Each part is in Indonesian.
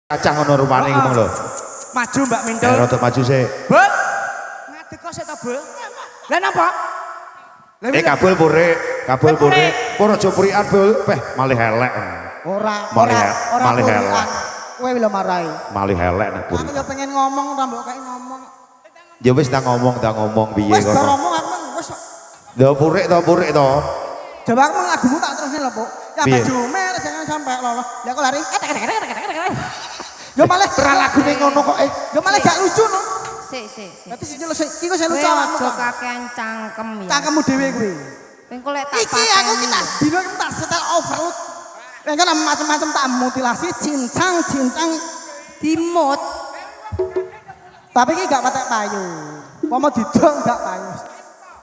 Kacang ngono rupane ngomong lho. Maju Mbak Mintul. Rada maju sih. Bu. Ngadeg kok sik ta, Bu? Lah napa? Kabul pure. Pur aja purikan, Bul. Malih elek. Ora malih elek. Kowe lho marai. Malih elek nek puri. Aku yo pengen ngomong ora mbok kae ngomong. Ya wis tak ngomong piye kok. Wis ngomong aku wis. Lho purik to. Coba aku lagumu tak terusin lho, Bu. Ya baju merah jangan sampai lolos. Lah aku lari. Yo malah Tra lagune ngono kok Yo malah gak lucu no. Sik. Berarti sing nyelesai iki kok lucu awakmu. Aja kakean cangkem ya. Cangkemmu dhewe kuwi. Ping kok lek tak Iki aku kita dino iki tak setel overload. Kan macam-macam tak mutilasi cincang dimut. Tapi iki gak patek payu. Pomo didong gak payu.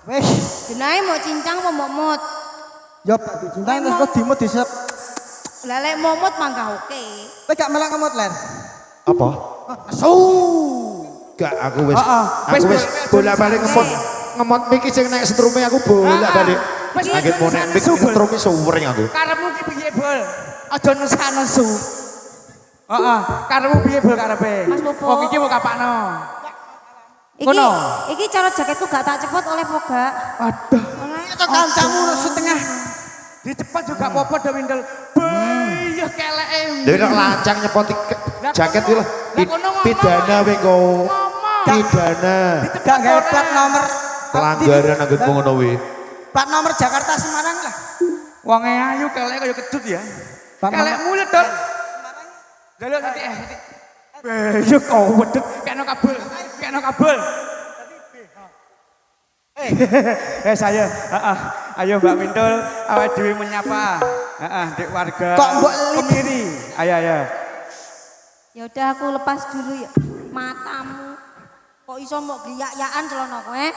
Wis, Genahe mau cincang apa mau mut? yo cincang terus kok dimut disep. Lah lek momot mangga oke. Kowe gak melak kemut ler. Apa? Gak aku wis bolak-balik ngemot miki sing nek setrume aku bolak-balik. Angin mau nek miki setrume suwering aku. Karepmu ki piye, Bul? Aja nesu. Heeh, karepmu piye, Bul karepe? Mas Popo. Wong iki mau kapakno. Iki cara jaketku gak tak cepot oleh poga. Aduh. Itu kancamu setengah. Dicepat juga popo dah Mintul. Iya keleke. Dewe nek lancang nyepot jaket iki lho. Pidana kowe kok. Pidana. Gak gawe plat nomor. Pelanggaran anggonmu ngono kuwi. Plat nomor Jakarta Semarang lah. Wong ayu keleke kaya kecut ya. Kelekmu lho, Dol. Jaluk nanti ya kau wedek kena kabel. Saya, ayo Mbak Mintul, awak dewi menyapa, dek warga. Kok mbok Kemiri, ayo. Ya udah aku lepas dulu ya. Matamu. Kok iso mbok griyak-yakan celana kowe?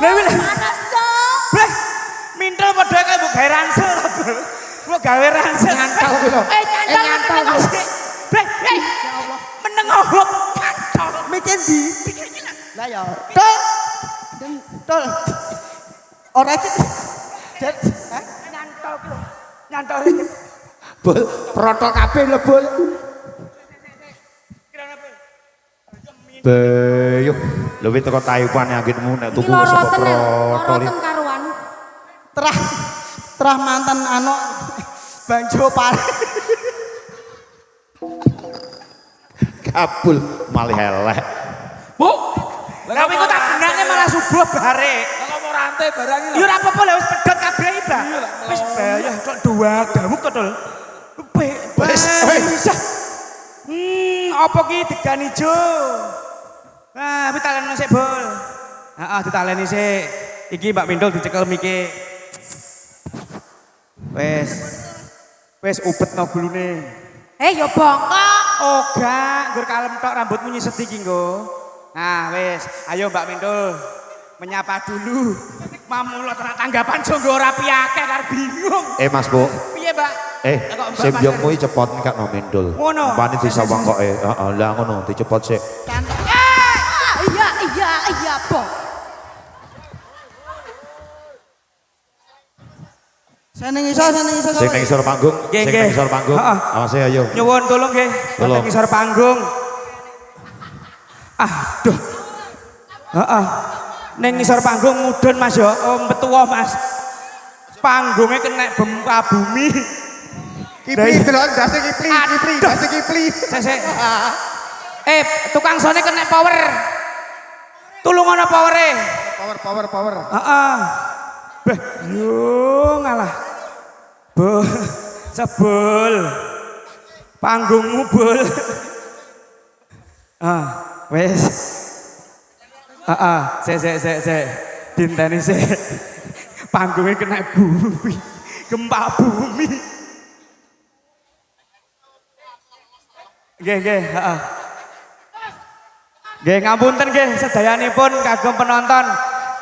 Panas, Cok. Mintul padha kaya mbok gawe ransel to, Bro. Mbok gawe ransel. Nyantol kuwi lho. Nyantol. Ya Allah. Meneng opo? Mikir di. Lah ya. Tol. Ora iki. Nyantol. Bul, protol kabeh lho, Bul. Beyuh, luwih teko Taiwan anggenmu nek tuku sapa protol. Karuan. Terah mantan anu banjo pare. Kabul malih elek. Bu. Lah kowe tak benake malah subuh bare. Kok mau rantai barang iki lho. Ya ora apa-apa lho wis pedhot kabeh iki, Mbak. Wis bayah kok dua gawuk kok, Dol. Wis. Apa ki degan ijo? Nah, wis taleni sik, Bol. Heeh, ditaleni sik. Iki Mbak Mintul dicekel miki. Wis ubetno gulune. Ya bongkok. Oh gak, nggur kalem tok rambutmu nyiset iki nggo. Nah wis, ayo Mbak Mintul menyapa dulu. Mamula tenan tanggapan jonggo ora piake karo bingung. Mas Bu. Piye, Mbak? Sembyongmu iki cepot nek Mindul. Ngono. Pani disawang kok heeh, lah ngono dicepot sik. Iya, Bong. Seneng iso. Sing ning isor panggung, Nggih, sing nggih. ning isor panggung. Awas ayo. Nyuwun tolong nggih, Tolong. wonten ngisor panggung. Aduh. Heeh. Ning ngisor panggung mudhun Mas yo, metuwa Mas. Panggungnya kena gempa bumi. Kipli delok dase kipli. Sik. Tukang sone kena power. Tulung ana powere. Power. Heeh. Beh, yo ngalah. Bo, sebul. Panggungmu bol. Wes. Sik. Dinteni sik. Panggungnya kena bumi. Gempa bumi. Nggih, heeh. Nggih, ngapunten nggih sedayanipun kagem penonton.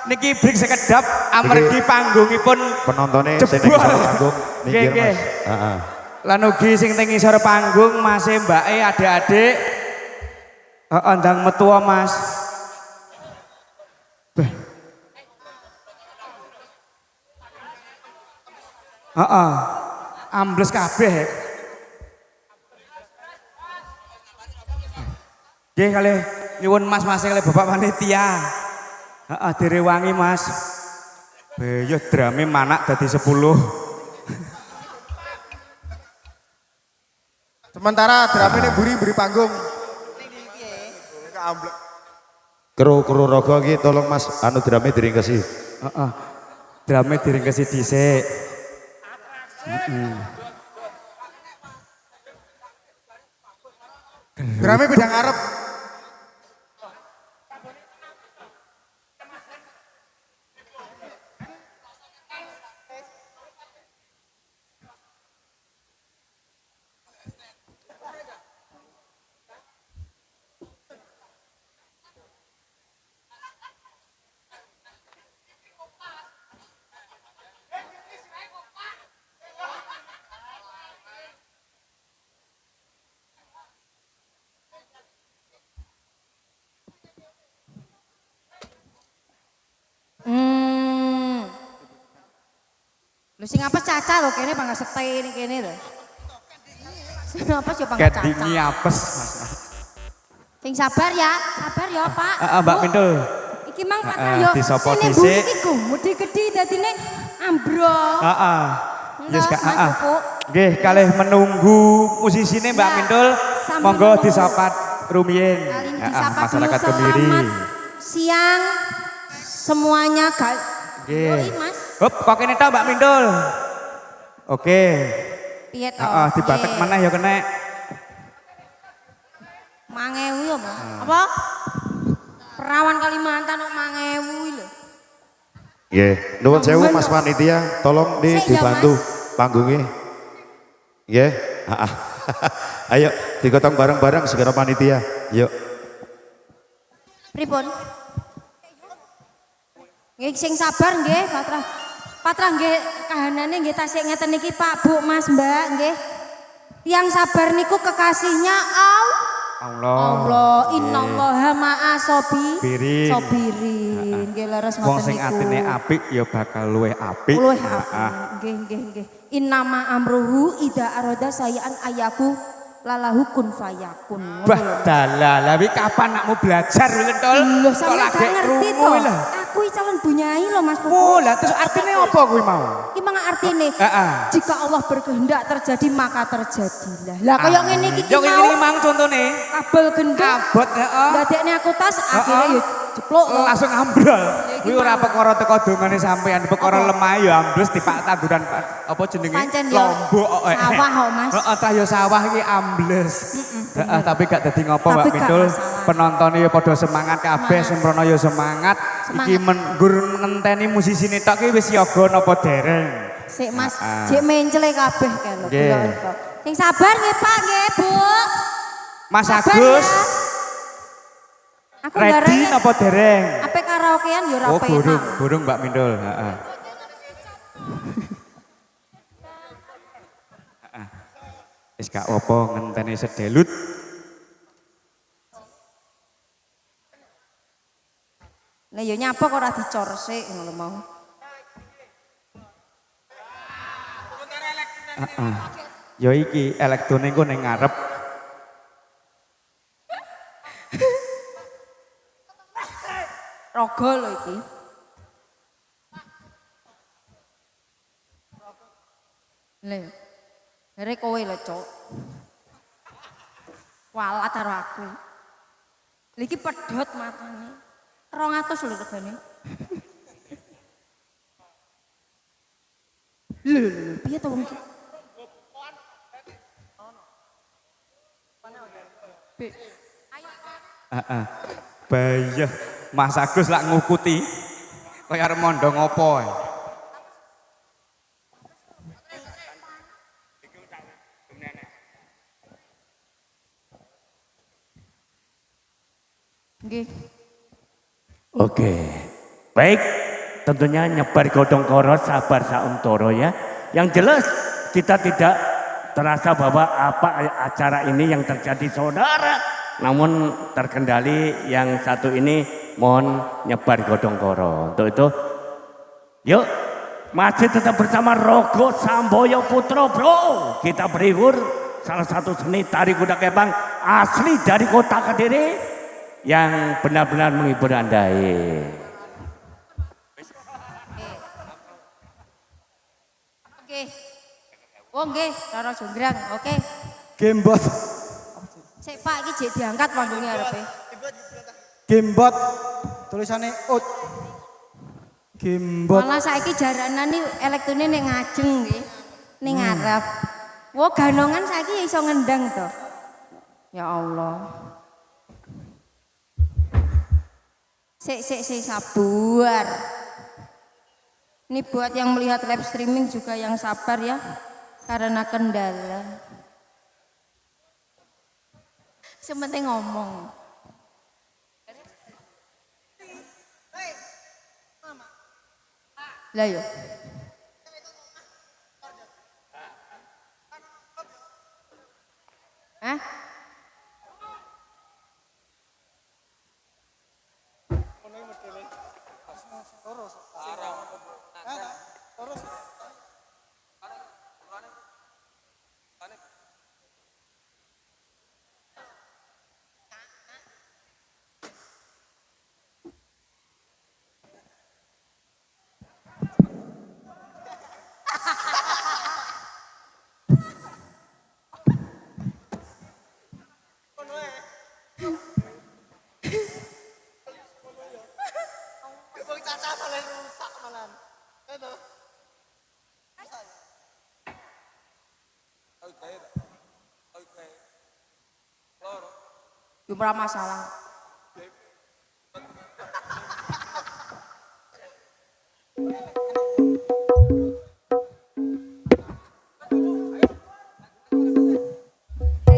Niki break sekedap amargi panggungipun Penontonnya sing ning isor panggung minggir Nggih. Mas. Heeh. Lan ugi sing teng ngisor panggung masih mbake adik-adik. Heeh, ndang metuwa Mas. Heeh. Ambles kabeh. Nggih kalih nyuwun Mas kalih Bapak panitia. Heeh, direwangi Mas. Beyo drame manak dadi 10. Sementara drama ini buri panggung. Kru rogo iki tolong Mas anu drame diringkesi. Heeh. Drame diringkesi dhisik. Drame bidang Arab. Lho sing apa caca lho kene pangga stay ini kene lho. Sing apa sih pangga caca? Kedingi apes Mas. Sing sabar ya Pak. Mbak Pintul. Iki mang patah yo. Disopo Sini dhisik. iki gumudi gedhi dadine ambrol. Heeh. Yes Kak, Mas, Bu. Nggih, kalih menunggu musisine Mbak Ya, Pintul. sambil Monggo menunggu. disapat rumiyin. Kalian Heeh, disapa dulu masyarakat Kemiri. selamat siang semuanya Nggih. Yoi, Mas. Hop, kok kene tok Mbak Pintul. Oke. Piye to? Heeh, dibatek Nggih. maneh ya kena. 5.000 apa? Apa? Perawan Kalimantan kok 5.000 lho. Nggih, nuwun sewu Mas panitia, tolong Sik, ya, dibantu Mas. panggungnya. Nggih. Ayo digotong bareng-bareng segera panitia. Yuk. Pripun? Nggih sing sabar nggih, Patra. Patra nggih kahanane nggih tasik ngeten iki Pak, Bu, Mas, Mbak nggih. Tiang sabar niku kekasihnya Allah. Innallaha ma'a Birin. sobirin. Nggih leres Wong ngoten sing niku. atine apik ya bakal luwih apik. Luwih apik. Nggih. Innama amruhu idza arada sayaan ayaku lalahu kun fayakun. Bah dalah, wi kapan nakmu belajar Lentul? Lho sampeyan gak ngerti to. Aku iki calon bunyai lho Mas Pupu. Oh, lah terus artinya apa kuwi mau? Iki mang artine Heeh. jika Allah berkehendak terjadi maka terjadilah. Lah kaya ngene iki Yo mau ngene mang contone. kabel gendong. Kabut heeh. Dadekne aku tas akhirnya yo jeplok to. Langsung ambrol. iki Kuwi ora mau. perkara teko dongane sampean, perkara lemah ya ambles dipak tanduran apa jenenge? Pancen yo Lombok kok. sawah kok Mas. Heeh, ta yo sawah iki ambles. Heeh, tapi gak dadi ngopo Tapi Mbak gak Pintul. masalah. Penontonnya ya padha semangat kabeh, sembrono ya semangat. Iki nggur ngenteni musisine tok ki wis yoga napa dereng? Sik Mas, jek mencele kabeh kan lho. Nggih. kula. Sing sabar nggih Pak nggih Bu. Mas Sabar Agus, ya. Aku ready gareng napa dereng? ape karaokean yo ora Oh, penak. burung Mbak Mindul, heeh. Wis gak apa ngenteni sedelut. Lah yo nyapa kok ora dicor sik ngono mau. Heeh. Ya iki elektrone engko ning ngarep. Rogo lho iki. Lha. Mere kowe lho, Cuk. Walat karo aku. Lha iki pedhot matane. 200 lho regane. Lho, piye to wong iki? Heeh. Bayah Mas Agus lak ngukuti. Kaya arep mondho ngopo ae. Nggih. Oke, baik. Tentunya nyebar godong koros, sabar sauntoro ya. Yang jelas kita tidak terasa bahwa apa acara ini yang terjadi saudara. Namun terkendali yang satu ini mohon nyebar godong koro. Untuk itu, yuk Masih tetap bersama Rogo Samboyo Putro bro. Kita berhibur salah satu seni tari kuda kepang asli dari kota Kediri yang benar-benar menghibur Anda. Oke. Oh nggih, Roro Jonggrang. Oke. Gamebot. Sik Pak iki jek diangkat panggungnya arepe. Gamebot. Tulisannya out. Gamebot. Malah saiki jaranan iki elektrone ning ngajeng nggih. Ning ngarep. Wo ganongan saiki iso ngendang to. Ya Allah. Sik sabar. Ini buat yang melihat live streaming juga yang sabar ya. Karena kendala. Sementing ngomong. Lah yo. Hah? Ora masalah.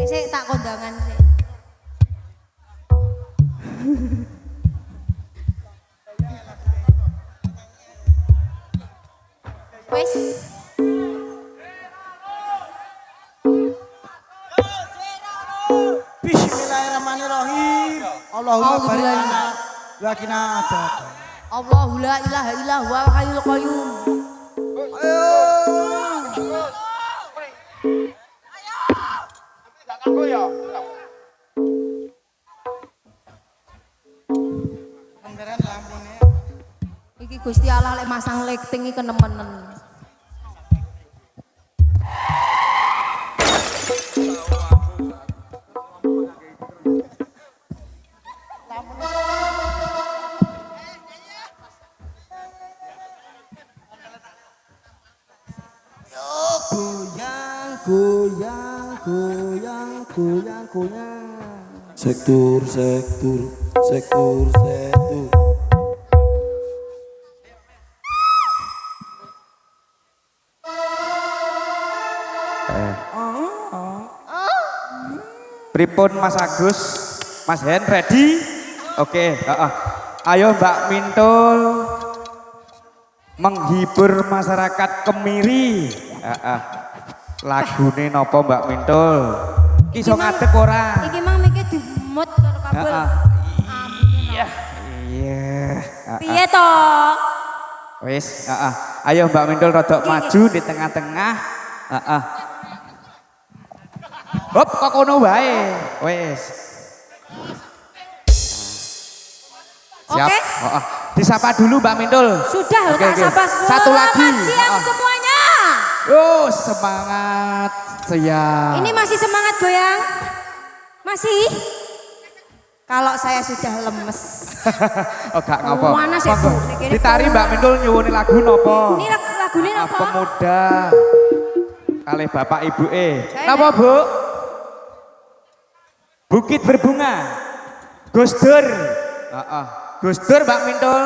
Sik tak kondangan sik. Wes. Bismillahirrahmanirrahim. Allahumma barik lana wa qina adzab. Allahu la ilaha illa huwal hayyul qayyum. Iki Gusti Allah lek masang lighting iki kenemenen. Goyang. Sektor. Pripun Mas Agus, Mas Hen ready? Oke, ayo Mbak Mintul menghibur masyarakat Kemiri. Lagune nopo Mbak Mintul? Iso ngadeg ora? Iki mang mikir dimut karo kabel. Iya. Piye to? Wis, ayo Mbak Mintul rodok maju di tengah-tengah. Hop, kok kono wae. Wis. Siap. Oke. Disapa dulu Mbak Mintul. Sudah, Oke. sapa. Satu lagi. Selamat siang semuanya. Oh, semangat. Siap. Ini masih semangat goyang? Masih? Kalau saya sudah lemes. Oh, gak ngopo. Mana sih, Bu? Ditari Mbak Mintul nyuwuni lagu nopo? Ini lagunya apa? Pemuda. Kalih Bapak Ibu Napa, Bu? Bukit Berbunga. Gus Dur. Gus Dur Mbak Mintul.